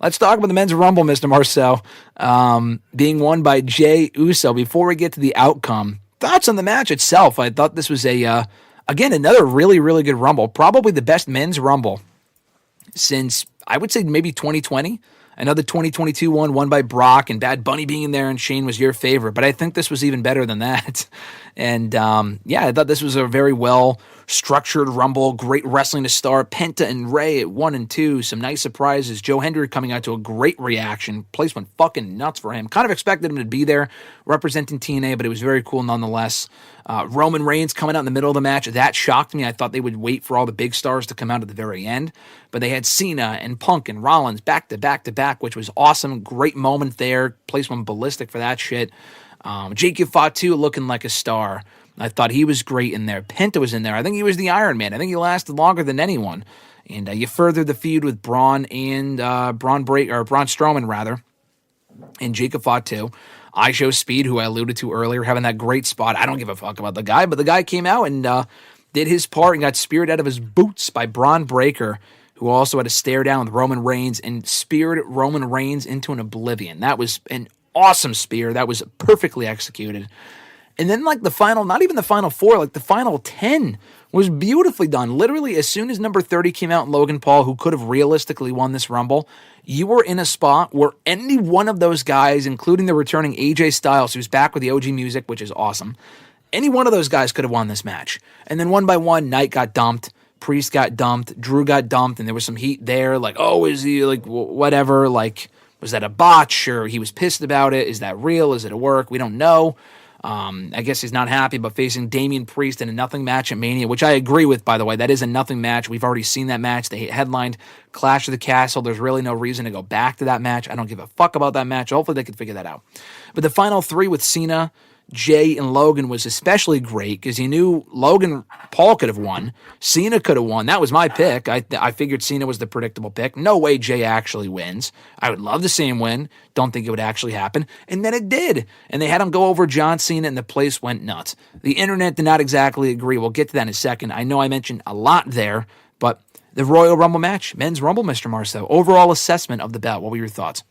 let's talk about the men's Rumble, Mr. Marceau, being won by Jey Uso. Before we get to the outcome, thoughts on the match itself? I thought this was again, another really, really good Rumble. Probably the best men's Rumble since, I would say, maybe 2020. I know the 2022 one won by Brock and Bad Bunny being in there and Shane was your favorite, but I think this was even better than that. And I thought this was a very well-structured Rumble, great wrestling to start. Penta and Ray at 1 and 2, some nice surprises. Joe Hendry coming out to a great reaction. Place went fucking nuts for him. Kind of expected him to be there representing TNA, but it was very cool nonetheless. Roman Reigns coming out in the middle of the match. That shocked me. I thought they would wait for all the big stars to come out at the very end. But they had Cena and Punk and Rollins back to back to back, which was awesome. Great moment there. Place went ballistic for that shit. Jake Fatu looking like a star. I thought he was great in there. Penta was in there. I think he was the Iron Man. I think he lasted longer than anyone. And you furthered the feud with Braun and Braun Strowman, rather, and Jacob Fatu. I Show Speed, who I alluded to earlier, having that great spot. I don't give a fuck about the guy, but the guy came out and did his part and got speared out of his boots by Braun Breaker, who also had to stare down with Roman Reigns and speared Roman Reigns into an oblivion. That was an awesome spear. That was perfectly executed. And then like the final, not even the final 4, like the final 10 was beautifully done. Literally, as soon as number 30 came out, Logan Paul, who could have realistically won this Rumble, you were in a spot where any one of those guys, including the returning AJ Styles, who's back with the OG music, which is awesome, any one of those guys could have won this match. And then one by one, Knight got dumped, Priest got dumped, Drew got dumped, and there was some heat there, like, oh, is he, like, whatever, like, was that a botch, or he was pissed about it? Is that real? Is it a work? We don't know. I guess he's not happy about facing Damian Priest in a nothing match at Mania, which I agree with, by the way. That is a nothing match. We've already seen that match. They headlined Clash of the Castle. There's really no reason to go back to that match. I don't give a fuck about that match. Hopefully they can figure that out. But the final 3 with Cena, Jay, and Logan was especially great because you knew Logan Paul could have won. Cena could have won. That was my pick. I figured Cena was the predictable pick. No way Jay actually wins. I would love to see him win. Don't think it would actually happen. And then it did. And they had him go over John Cena, and the place went nuts. The internet did not exactly agree. We'll get to that in a second. I know I mentioned a lot there, but the Royal Rumble match, men's Rumble, Mr. Marceau. Overall assessment of the bout. What were your thoughts?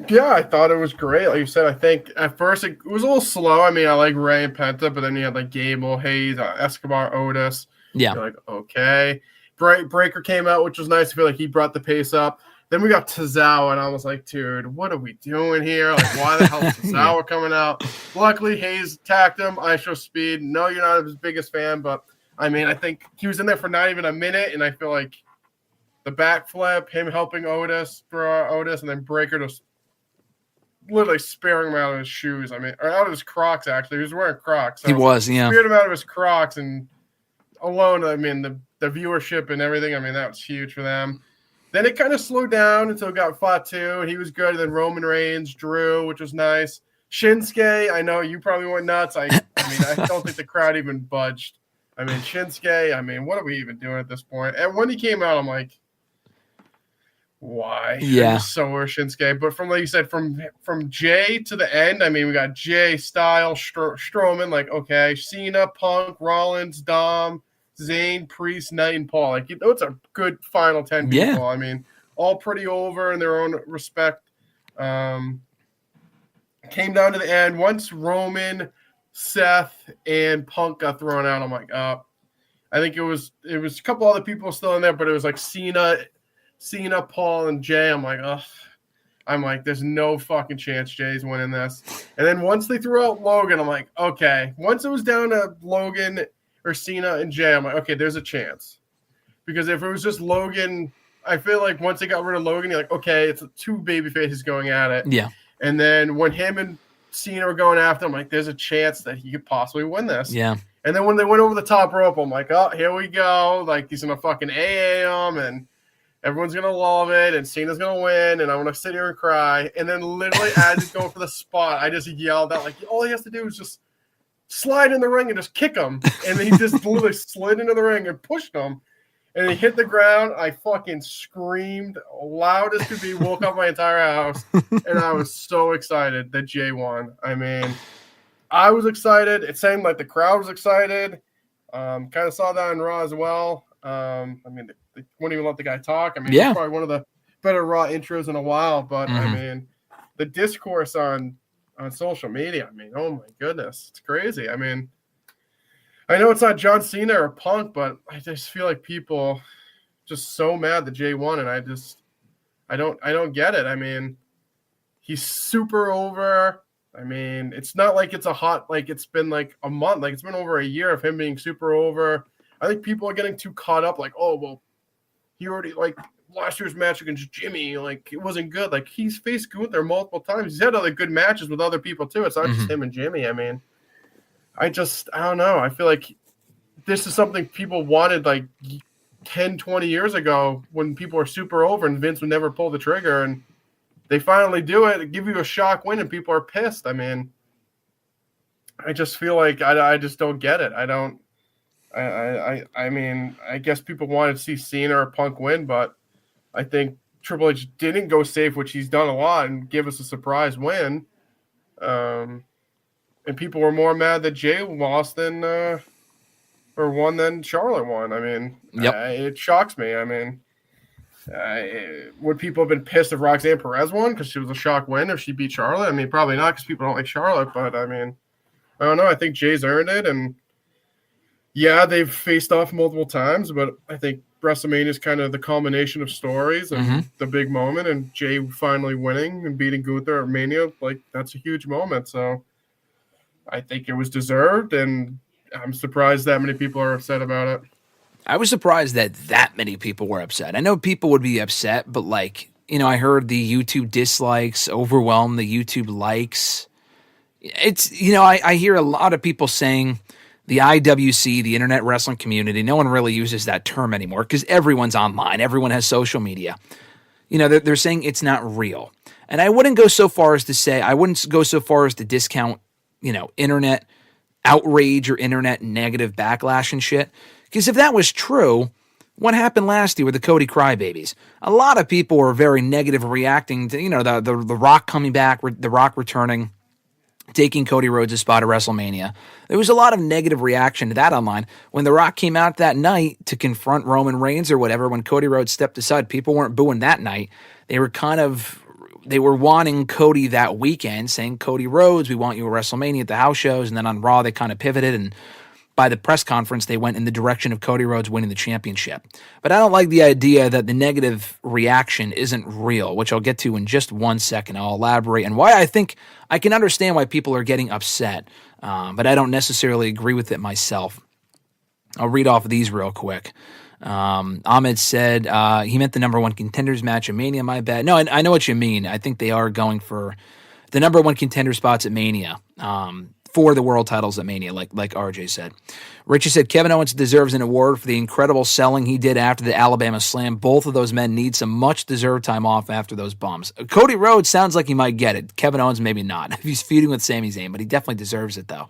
Yeah, I thought it was great. Like you said, I think at first it was a little slow. I mean, I like Ray and Penta, but then you had like Gable, Hayes, Escobar, Otis. Yeah. You're like, okay. Breaker came out, which was nice. I feel like he brought the pace up. Then we got Tozawa, and I was like, dude, what are we doing here? Like, why the hell is Tozawa coming out? Luckily, Hayes attacked him. I Show Speed. No, you're not his biggest fan, but I mean, I think he was in there for not even a minute, and I feel like the backflip, him helping Otis, and then Breaker just literally sparing him out of his shoes. I mean, or out of his Crocs, actually. He was wearing Crocs. So he was, yeah. Spared him out of his Crocs, and alone, I mean, the viewership and everything, I mean, that was huge for them. Then it kind of slowed down until it got Fatu, and he was good. And then Roman Reigns, Drew, which was nice. Shinsuke, I know you probably went nuts. I mean, I don't think the crowd even budged. I mean, Shinsuke, I mean, what are we even doing at this point? And when he came out, I'm like, why? Yeah. So were Shinsuke. But from, like you said, from Jay to the end, I mean, we got Jay, Styles, Strowman, like, okay, Cena, Punk, Rollins, Dom, Zayn, Priest, Knight, and Paul. Like, those are good final 10 people. Yeah. I mean, all pretty over in their own respect. Came down to the end. Once Roman, Seth, and Punk got thrown out, I'm like, I think it was a couple other people still in there, but it was like Cena, Paul, and Jay. I'm like, there's no fucking chance Jay's winning this. And then once they threw out Logan, I'm like, okay. Once it was down to Logan or Cena and Jay, I'm like, okay, there's a chance. Because if it was just Logan, I feel like once they got rid of Logan, you're like, okay, it's 2 baby faces going at it. Yeah. And then when him and Cena were going after him, like, there's a chance that he could possibly win this. Yeah. And then when they went over the top rope, I'm like, oh, here we go. Like, he's going to fucking AA him, and everyone's going to love it, and Cena's going to win, and I'm going to sit here and cry. And then literally as he's going for the spot, I just yelled out, like, all he has to do is just slide in the ring and just kick him. And then he just literally slid into the ring and pushed him. And he hit the ground. I fucking screamed loud as could be, woke up my entire house. And I was so excited that Jay won. I mean, I was excited. It seemed like the crowd was excited. Kind of saw that on Raw as well. I mean, they wouldn't even let the guy talk. I mean, he's probably one of the better Raw intros in a while. But I mean, the discourse on social media, I mean, oh my goodness, it's crazy. I mean, I know it's not John Cena or Punk, but I just feel like people just so mad that Jey won, and I don't get it. I mean, he's super over. I mean, it's not like it's it's been like a month, like it's been over a year of him being super over. I think people are getting too caught up, like, oh, well, he already, like, last year's match against Jimmy, like, it wasn't good. Like, he's faced Gunther multiple times. He's had other good matches with other people, too. It's not just him and Jimmy. I mean, I don't know. I feel like this is something people wanted, like, 10, 20 years ago when people were super over and Vince would never pull the trigger, and they finally do it, give you a shock win, and people are pissed. I mean, I just feel like I just don't get it. I mean, I guess people wanted to see Cena or Punk win, but I think Triple H didn't go safe, which he's done a lot, and give us a surprise win. And people were more mad that Jey lost than won than Charlotte won. I mean, it shocks me. I mean, would people have been pissed if Roxanne Perez won because she was a shock win if she beat Charlotte? I mean, probably not because people don't like Charlotte. But I mean, I don't know. I think Jay's earned it, and yeah, they've faced off multiple times. But I think WrestleMania is kind of the culmination of stories and the big moment, and Jey finally winning and beating Gunther at Mania, like that's a huge moment. So I think it was deserved, and I'm surprised that many people are upset about it. I was surprised that many people were upset. I know people would be upset, but like, you know, I heard the YouTube dislikes overwhelm the YouTube likes. It's, you know, I hear a lot of people saying the IWC, the internet wrestling community, no one really uses that term anymore because everyone's online. Everyone has social media. You know, they're saying it's not real. And I wouldn't go so far as to say, I wouldn't go so far as to discount, you know, internet outrage or internet negative backlash and shit. Because if that was true, what happened last year with the Cody Crybabies? A lot of people were very negative reacting to, you know, the Rock coming back, the Rock returning, taking Cody Rhodes' spot at WrestleMania. There was a lot of negative reaction to that online. When The Rock came out that night to confront Roman Reigns or whatever, when Cody Rhodes stepped aside, people weren't booing that night. They were wanting Cody that weekend, saying, Cody Rhodes, we want you at WrestleMania at the house shows. And then on Raw, they kind of pivoted, and by the press conference, they went in the direction of Cody Rhodes winning the championship. But I don't like the idea that the negative reaction isn't real, which I'll get to in just 1 second. I'll elaborate on why I think I can understand why people are getting upset, but I don't necessarily agree with it myself. I'll read off these real quick. Ahmed said he meant the number one contenders match at Mania, my bad. No, I know what you mean. I think they are going for the number one contender spots at Mania. For the world titles at Mania, like RJ said. Richie said Kevin Owens deserves an award for the incredible selling he did after the Alabama Slam. Both of those men need some much-deserved time off after those bumps. Cody Rhodes sounds like he might get it. Kevin Owens, maybe not. He's feuding with Sami Zayn, but he definitely deserves it, though.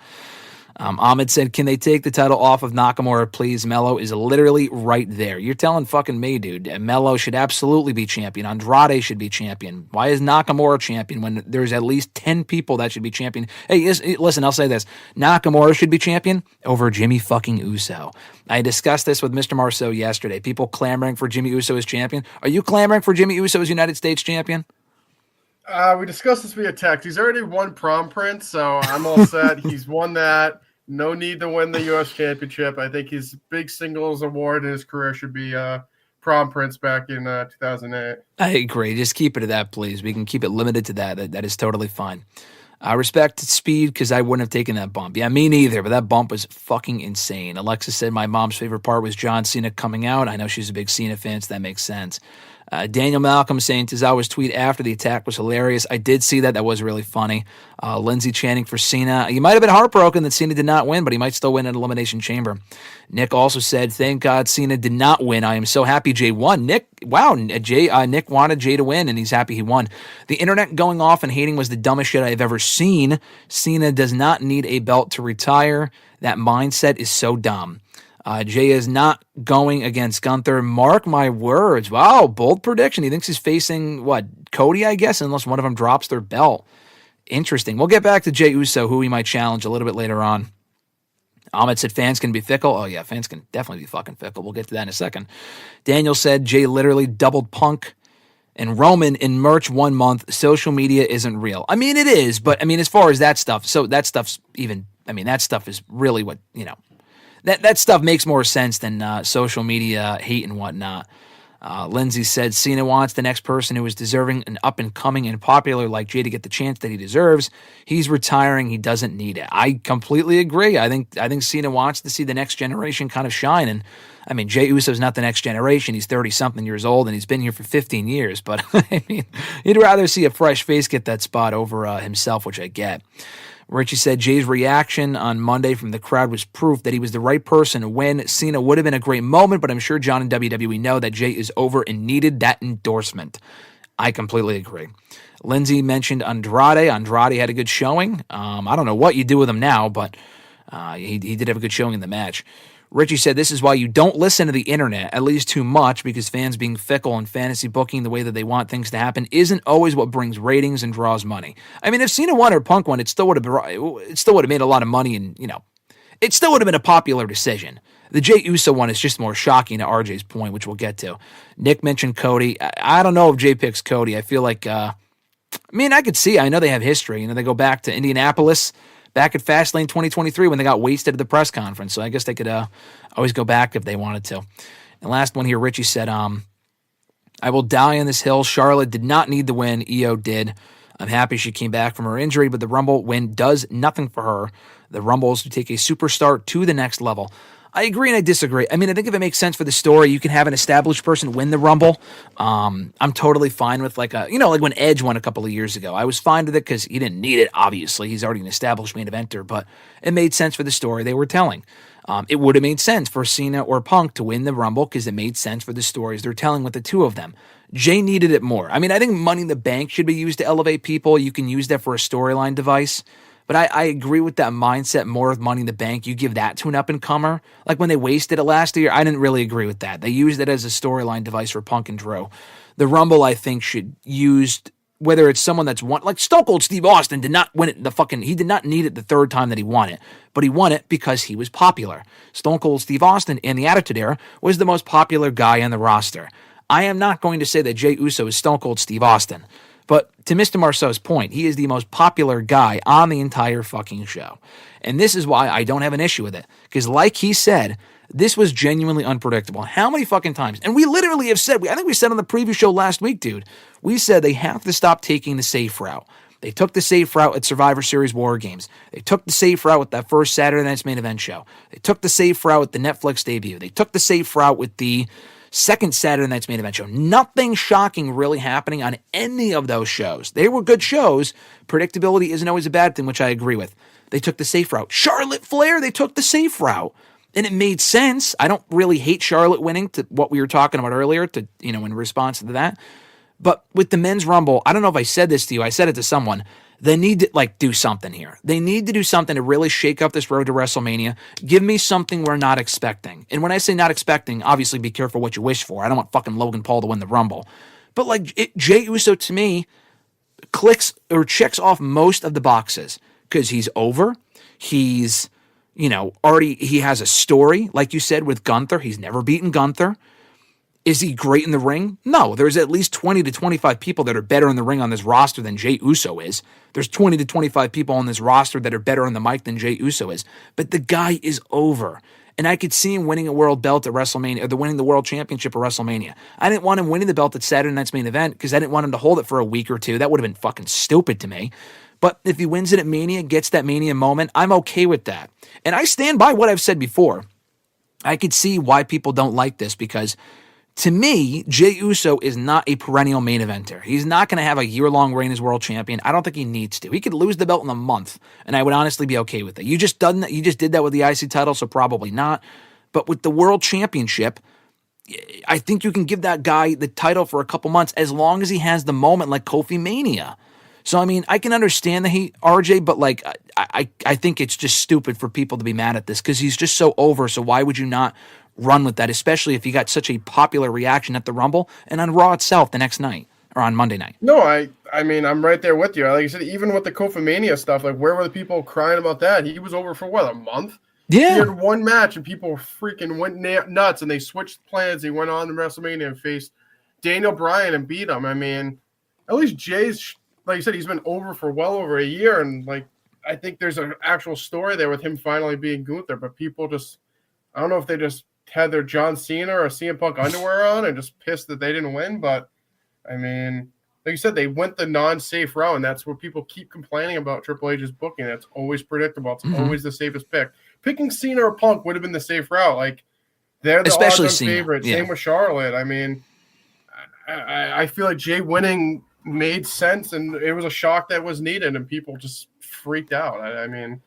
Ahmed said, can they take the title off of Nakamura, please? Melo is literally right there. You're telling fucking me, dude. Melo should absolutely be champion. Andrade should be champion. Why is Nakamura champion when there's at least 10 people that should be champion? Hey, listen, I'll say this. Nakamura should be champion over Jimmy fucking Uso. I discussed this with Mr. Marceau yesterday. People clamoring for Jimmy Uso as champion. Are you clamoring for Jimmy Uso as United States champion? We discussed this via text. He's already won Prom Prince, so I'm all set. He's won that. No need to win the U.S. Championship. I think his big singles award in his career should be Prom Prince back in 2008. I agree. Just keep it to that, please. We can keep it limited to that. That is totally fine. Respect Speed, because I wouldn't have taken that bump. Yeah, me neither, but that bump was fucking insane. Alexa said my mom's favorite part was John Cena coming out. I know she's a big Cena fan, so that makes sense. Daniel Malcolm saying Tozawa's tweet after the attack was hilarious. I did see that. That was really funny. Lindsay chanting for Cena. You might have been heartbroken that Cena did not win, but he might still win at Elimination Chamber. Nick also said, thank God Cena did not win. I am so happy Jey won. Nick wanted Jey to win, and he's happy he won. The internet going off and hating was the dumbest shit I've ever seen. Cena does not need a belt to retire. That mindset is so dumb. Jey is not going against Gunther. Mark my words. Wow, bold prediction. He thinks he's facing, Cody, I guess, unless one of them drops their belt. Interesting. We'll get back to Jey Uso, who he might challenge a little bit later on. Ahmed said fans can be fickle. Oh, yeah, fans can definitely be fucking fickle. We'll get to that in a second. Daniel said Jey literally doubled Punk And Roman in merch 1 month, social media isn't real. I mean, it is, but I mean, as far as that stuff, so that stuff's even, I mean, that stuff is really what, that stuff makes more sense than social media hate and whatnot. Lindsay said Cena wants the next person who is deserving and up and coming and popular like Jey to get the chance that he deserves. He's retiring. He doesn't need it. I completely agree. I think Cena wants to see the next generation kind of shine. And I mean, Jey Uso's not the next generation. He's 30-something years old, and he's been here for 15 years. But I mean, he'd rather see a fresh face get that spot over himself, which I get. Richie said Jay's reaction on Monday from the crowd was proof that he was the right person to win. Cena would have been a great moment, but I'm sure John and WWE know that Jey is over and needed that endorsement. I completely agree. Lindsay mentioned Andrade. Andrade had a good showing. I don't know what you do with him now, but he did have a good showing in the match. Richie said this is why you don't listen to the internet, at least too much, because fans being fickle and fantasy booking the way that they want things to happen isn't always what brings ratings and draws money. I mean, if Cena won or Punk won, it still would have made a lot of money, and it still would have been a popular decision. The Jey Uso one is just more shocking to RJ's point, which we'll get to. Nick mentioned Cody. I don't know if Jey picks Cody. I feel like, I could see. I know they have history. They go back to Indianapolis. Back at Fastlane 2023 when they got wasted at the press conference. So I guess they could always go back if they wanted to. And last one here, Richie said, I will die on this hill. Charlotte did not need the win. Io did. I'm happy she came back from her injury, but the Rumble win does nothing for her. The Rumble is to take a superstar to the next level. I agree and I disagree. I mean, I think if it makes sense for the story, you can have an established person win the Rumble. I'm totally fine with like when Edge won a couple of years ago. I was fine with it because he didn't need it, obviously. He's already an established main eventer, but it made sense for the story they were telling. It would have made sense for Cena or Punk to win the Rumble because it made sense for the stories they're telling with the two of them. Jey needed it more. I mean, I think Money in the Bank should be used to elevate people. You can use that for a storyline device. But I agree with that mindset more with Money in the Bank. You give that to an up-and-comer. Like when they wasted it last year, I didn't really agree with that. They used it as a storyline device for Punk and Drew. The Rumble, I think, should use, whether it's someone that's won, like Stone Cold Steve Austin did not win it he did not need it the third time that he won it, but he won it because he was popular. Stone Cold Steve Austin in the Attitude Era was the most popular guy on the roster. I am not going to say that Jey Uso is Stone Cold Steve Austin. But to Mr. Marceau's point, he is the most popular guy on the entire fucking show. And this is why I don't have an issue with it. Because like he said, this was genuinely unpredictable. How many fucking times? And we literally have said, I think we said on the preview show last week, dude, we said they have to stop taking the safe route. They took the safe route at Survivor Series War Games. They took the safe route with that first Saturday Night's Main Event show. They took the safe route with the Netflix debut. They took the safe route with the second Saturday Night's Main Event show. Nothing shocking really happening on any of those shows. They were good shows. Predictability isn't always a bad thing, which I agree with. They took the safe route. Charlotte Flair, they took the safe route. And it made sense. I don't really hate Charlotte winning, to what we were talking about earlier, to in response to that. But with the Men's Rumble, I don't know if I said this to you. I said it to someone. They need to do something here. They need to do something to really shake up this road to WrestleMania. Give me something we're not expecting. And when I say not expecting, obviously be careful what you wish for. I don't want fucking Logan Paul to win the Rumble. But Jey Uso to me clicks or checks off most of the boxes because he's over. He's, he has a story, like you said, with Gunther. He's never beaten Gunther. Is he great in the ring? No. There's at least 20 to 25 people that are better in the ring on this roster than Jey Uso is. There's 20 to 25 people on this roster that are better on the mic than Jey Uso is. But the guy is over. And I could see him winning a world belt at WrestleMania, or winning the world championship at WrestleMania. I didn't want him winning the belt at Saturday Night's Main Event because I didn't want him to hold it for a week or two. That would have been fucking stupid to me. But if he wins it at Mania, gets that Mania moment, I'm okay with that. And I stand by what I've said before. I could see why people don't like this because to me, Jey Uso is not a perennial main eventer. He's not going to have a year-long reign as world champion. I don't think he needs to. He could lose the belt in a month, and I would honestly be okay with it. You just did that with the IC title, so probably not. But with the world championship, I think you can give that guy the title for a couple months as long as he has the moment like Kofi Mania. So, I mean, I can understand the hate, RJ, but I think it's just stupid for people to be mad at this because he's just so over. So why would you not run with that, especially if you got such a popular reaction at the Rumble and on Raw itself the next night or on Monday night? No, I mean, I'm right there with you. Like I said, even with the Kofi Mania stuff, where were the people crying about that? He was over for a month? Yeah. He had one match and people freaking went nuts and they switched plans. He went on to WrestleMania and faced Daniel Bryan and beat him. I mean, at least Jay's, like you said, he's been over for well over a year, and like I think there's an actual story there with him finally being Gunther. But people just, I don't know if they just had their John Cena or CM Punk underwear on and just pissed that they didn't win. But I mean, like you said, they went the non-safe route, and that's what people keep complaining about Triple H's booking. That's always predictable. It's always the safest pick. Picking Cena or Punk would have been the safe route. Like, they're the Especially odds-on favorite. Yeah. Same with Charlotte. I mean, I feel like Jay winning made sense, and it was a shock that was needed, and people just freaked out. I mean,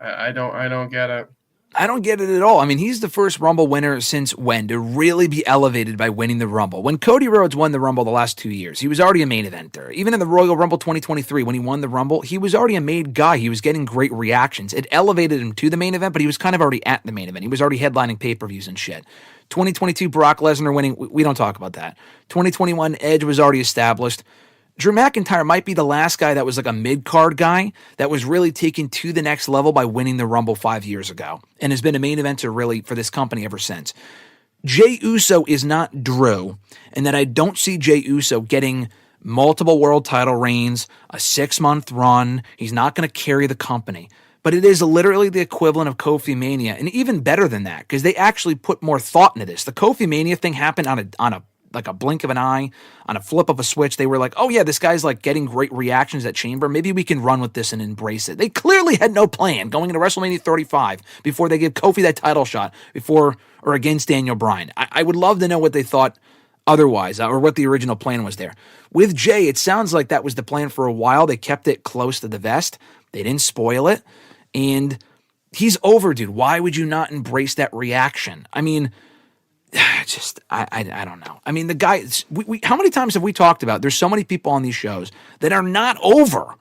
I don't get it. I don't get it at all. I mean, he's the first Rumble winner since when to really be elevated by winning the Rumble. When Cody Rhodes won the Rumble the last 2 years, he was already a main eventer. Even in the Royal Rumble 2023, when he won the Rumble, he was already a made guy. He was getting great reactions. It elevated him to the main event, but he was kind of already at the main event. He was already headlining pay-per-views and shit. 2022, Brock Lesnar winning, we don't talk about that. 2021, Edge was already established. Drew McIntyre might be the last guy that was like a mid-card guy that was really taken to the next level by winning the Rumble 5 years ago and has been a main eventer really for this company ever since. Jey Uso is not Drew, and that I don't see Jey Uso getting multiple world title reigns, a 6-month run. He's not going to carry the company. But it is literally the equivalent of Kofi Mania, and even better than that, because they actually put more thought into this. The Kofi Mania thing happened on a like a blink of an eye, on a flip of a switch. They were like, oh yeah, this guy's like getting great reactions at Chamber. Maybe we can run with this and embrace it. They clearly had no plan going into WrestleMania 35 before they gave Kofi that title shot before or against Daniel Bryan. I would love to know what they thought otherwise, or what the original plan was there. With Jay, it sounds like that was the plan for a while. They kept it close to the vest. They didn't spoil it. And he's over, dude. Why would you not embrace that reaction? I mean, I don't know. I mean, the guy, how many times have we talked about, there's so many people on these shows that are not over,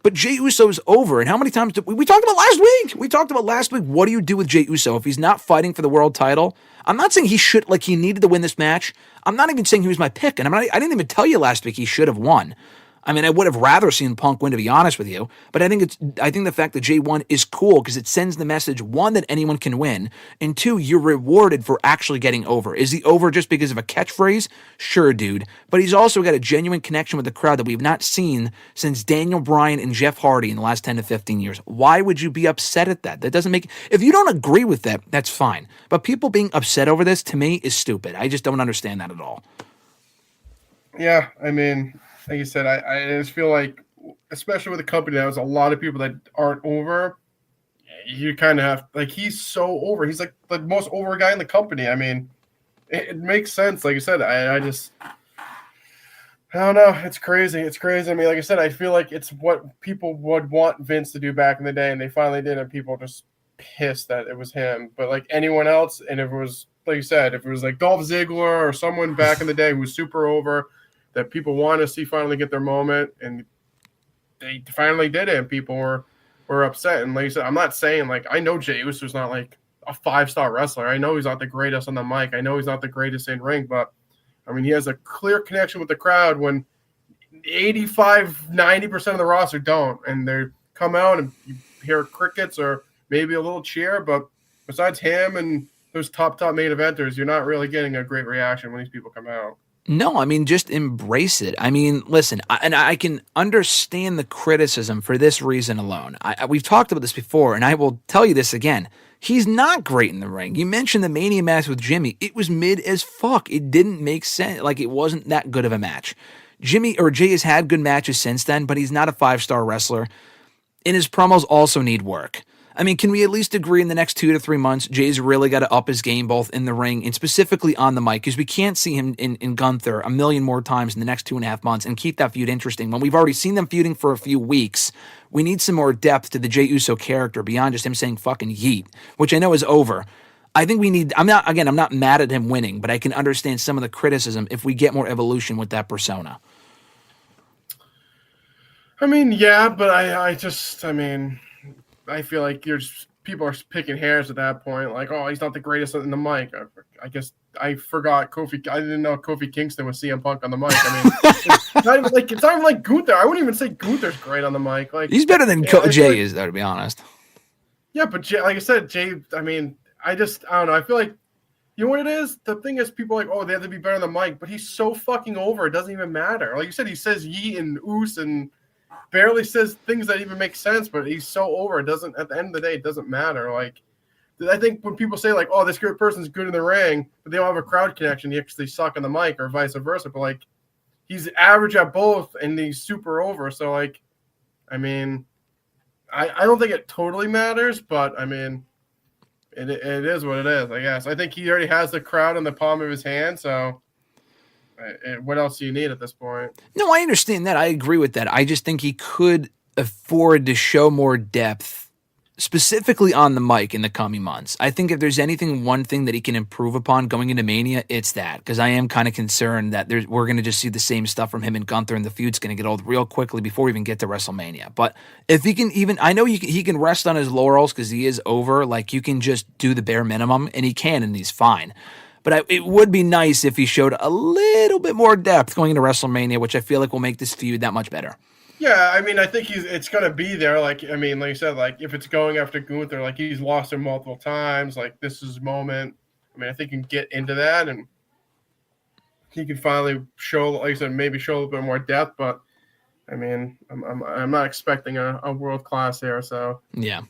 but Jey Uso's over. And how many times did we talked about last week? We talked about last week. What do you do with Jey Uso if he's not fighting for the world title? I'm not saying he should, like he needed to win this match. I'm not even saying he was my pick. And I didn't even tell you last week he should have won. I mean, I would have rather seen Punk win, to be honest with you. But I think the fact that Jay won is cool because it sends the message, one, that anyone can win, and two, you're rewarded for actually getting over. Is he over just because of a catchphrase? Sure, dude. But he's also got a genuine connection with the crowd that we've not seen since Daniel Bryan and Jeff Hardy in the last 10 to 15 years. Why would you be upset at that? That doesn't make... If you don't agree with that, that's fine. But people being upset over this, to me, is stupid. I just don't understand that at all. Yeah, I mean... Like you said, I just feel like, especially with a company that has a lot of people that aren't over, you kind of have, like, he's so over. He's like the most over guy in the company. I mean, it makes sense. Like you said, I don't know. It's crazy. It's crazy. I mean, like I said, I feel like it's what people would want Vince to do back in the day, and they finally did, and people just pissed that it was him. But like anyone else, and if it was, like you said, if it was like Dolph Ziggler or someone back in the day who was super over, that people want to see finally get their moment, and they finally did it, and people were upset. And like I said, I'm not saying, like, I know Jey Uso's not like a 5-star wrestler. I know he's not the greatest on the mic. I know he's not the greatest in ring, but I mean, he has a clear connection with the crowd when 85-90% of the roster don't, and they come out and you hear crickets or maybe a little cheer, but besides him and those top main eventers, you're not really getting a great reaction when these people come out. No, I mean, just embrace it. I mean, listen, I can understand the criticism for this reason alone. We've talked about this before, and I will tell you this again. He's not great in the ring. You mentioned the Mania match with Jimmy. It was mid as fuck. It didn't make sense. Like, it wasn't that good of a match. Jay has had good matches since then, but he's not a 5-star wrestler. And his promos also need work. I mean, can we at least agree in the next 2 to 3 months, Jay's really got to up his game both in the ring and specifically on the mic, because we can't see him in Gunther a million more times in the next 2.5 months and keep that feud interesting. When we've already seen them feuding for a few weeks, we need some more depth to the Jey Uso character beyond just him saying fucking yeet, which I know is over. I think we need, I'm not mad at him winning, but I can understand some of the criticism if we get more evolution with that persona. I mean, yeah, but I feel like people are picking hairs at that point. Like, oh, he's not the greatest in the mic. I guess I forgot Kofi. I didn't know Kofi Kingston was CM Punk on the mic. I mean, it's not even like Gunther. I wouldn't even say Gunther's great on the mic. Like, he's better than Jay is, though, to be honest. Yeah, but Jay, like I said, Jay. I mean, I don't know. I feel like You know what it is? The thing is, people are like, oh, they have to be better than Mike, but he's so fucking over. It doesn't even matter. Like you said, he says Yee and Oos and barely says things that even make sense, but he's so over. It doesn't. At the end of the day, it doesn't matter. Like, I think when people say like, oh, this good person's good in the ring, but they don't have a crowd connection, they actually suck on the mic, or vice versa. But like, he's average at both, and he's super over. So like, I mean, I don't think it totally matters, but I mean. It is what it is, I guess. I think he already has the crowd in the palm of his hand, so what else do you need at this point? No, I understand that. I agree with that. I just think he could afford to show more depth, specifically on the mic in the coming months. I think if there's one thing that he can improve upon going into Mania, it's that. Because I am kind of concerned that we're going to just see the same stuff from him and Gunther, and the feud's going to get old real quickly before we even get to WrestleMania. But if he can I know he can rest on his laurels because he is over. Like, you can just do the bare minimum, and he can, and he's fine. But it would be nice if he showed a little bit more depth going into WrestleMania, which I feel like will make this feud that much better. Yeah, I mean, I think it's going to be there. Like, I mean, like you said, like, if it's going after Gunther, like, he's lost him multiple times. Like, this is his moment. I mean, I think he can get into that, and he can finally show, like you said, maybe show a little bit more depth. But, I mean, I'm not expecting a world class here. So, yeah.